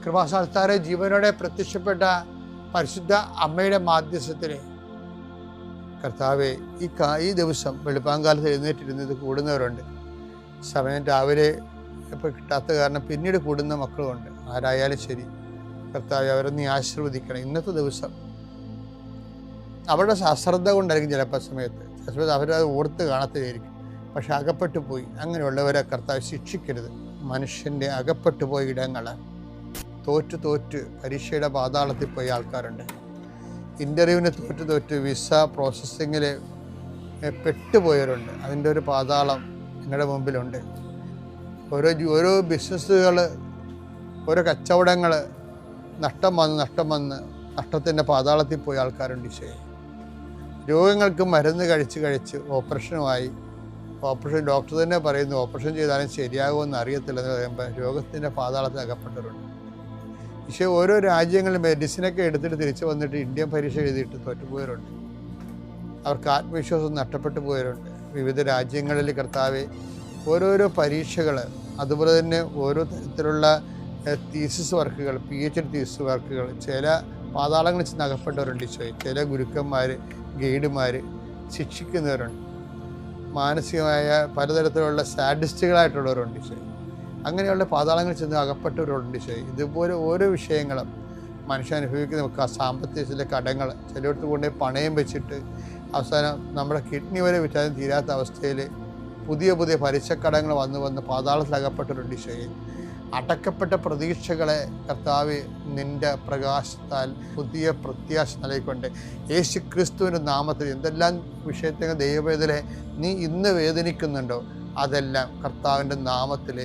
കൃപാസ്ഥാനത്താറെ ജീവനോടെ പ്രത്യക്ഷപ്പെട്ട പരിശുദ്ധ അമ്മയുടെ മാധ്യസ്ഥത്തിന് കർത്താവെ ഈ ദിവസം വെളുപ്പാങ്കാലത്ത് എഴുന്നേറ്റിരുന്നത് കൂടുന്നവരുണ്ട്. സമയം രാവിലെ ഇപ്പോൾ കിട്ടാത്ത കാരണം പിന്നീട് കൂടുന്ന മക്കളുമുണ്ട്. ആരായാലും ശരി കർത്താവെ അവരെ നീ ആശീർവദിക്കണം. ഇന്നത്തെ ദിവസം അവരുടെ അശ്രദ്ധ കൊണ്ടായിരിക്കും ചിലപ്പോൾ സമയത്ത് അവരത് ഓർത്ത് കാണത്തില്ലായിരിക്കും. പക്ഷെ അകപ്പെട്ടു പോയി. അങ്ങനെയുള്ളവരെ കർത്താവ് ശിക്ഷിക്കരുത്. മനുഷ്യൻ്റെ അകപ്പെട്ടു പോയ ഇടങ്ങൾ തോറ്റ് പരീക്ഷയുടെ പാതാളത്തിൽ പോയ ആൾക്കാരുണ്ട്. ഇൻ്റർവ്യൂവിന് തോറ്റ് വിസ പ്രോസസ്സിങ്ങിൽ പെട്ടുപോയവരുണ്ട്. അതിൻ്റെ ഒരു പാതാളം നിങ്ങളുടെ മുമ്പിലുണ്ട്. ഓരോ ബിസിനസ്സുകൾ, ഓരോ കച്ചവടങ്ങൾ നഷ്ടം വന്ന് നഷ്ടത്തിൻ്റെ പാതാളത്തിൽ പോയ ആൾക്കാരുണ്ട്. ഈശോയെ, രോഗങ്ങൾക്ക് മരുന്ന് കഴിച്ച് ഓപ്പറേഷൻ ഡോക്ടർ തന്നെ പറയുന്നു ഓപ്പറേഷൻ ചെയ്താലും ശരിയാകുമെന്ന് അറിയത്തില്ലെന്ന് പറയുമ്പോൾ രോഗത്തിൻ്റെ പാതാളത്തിൽ അകപ്പെട്ടവരുണ്ട്. പക്ഷേ ഓരോ രാജ്യങ്ങളിൽ മെഡിസിനൊക്കെ എടുത്തിട്ട് തിരിച്ചു വന്നിട്ട് ഇന്ത്യൻ പരീക്ഷ എഴുതിയിട്ട് തോറ്റുപോയവരുണ്ട്. അവർക്ക് ആത്മവിശ്വാസം നഷ്ടപ്പെട്ടു പോയവരുണ്ട്. വിവിധ രാജ്യങ്ങളിൽ കർത്താവെ ഓരോരോ പരീക്ഷകൾ, അതുപോലെ തന്നെ ഓരോ തരത്തിലുള്ള തീസിസ് വർക്കുകൾ, PhD തീസിസ് വർക്കുകൾ, ചില പാതാളങ്ങളിൽ ചെന്ന് അകപ്പെട്ടവരുണ്ട്. ഈശോയെ, ചില ഗുരുക്കന്മാർ, ഗൈഡുമാർ ശിക്ഷിക്കുന്നവരുണ്ട്. മാനസികമായ പലതരത്തിലുള്ള സാഡിസ്റ്റുകളായിട്ടുള്ളവരുണ്ട്. ഈശോയെ, അങ്ങനെയുള്ള പാതാളങ്ങളിൽ ചെന്ന് അകപ്പെട്ടവരുണ്ട്. ഈശോയെ, ഇതുപോലെ ഓരോ വിഷയങ്ങളും മനുഷ്യൻ അനുഭവിക്കുന്ന സാമ്പത്തിക ചില കടങ്ങൾ, ചിലയിടത്ത് കൊണ്ടുപോയി പണയം വെച്ചിട്ട് അവസാനം നമ്മുടെ കിഡ്നി വരെ വിറ്റാലും തീരാത്ത അവസ്ഥയിൽ പുതിയ പലിശക്കടങ്ങൾ വന്ന് പാതാളത്തിൽ അകപ്പെട്ടവരുണ്ട്. ഈശോയെ, അടക്കപ്പെട്ട പ്രതീക്ഷകളെ കർത്താവ് നിൻ്റെ പ്രകാശത്താൽ പുതിയ പ്രത്യാശ നൽകിക്കൊണ്ട് യേശു ക്രിസ്തുവിൻ്റെ നാമത്തിൽ എന്തെല്ലാം വിഷയത്തെ ദൈവവേദനെ നീ ഇന്ന് വേദനിക്കുന്നുണ്ടോ അതെല്ലാം കർത്താവിൻ്റെ നാമത്തിൽ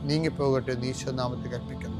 നീങ്ങിപ്പോകട്ടെ. ഈശോ നാമത്തിൽ കൽപ്പിക്കുന്നു.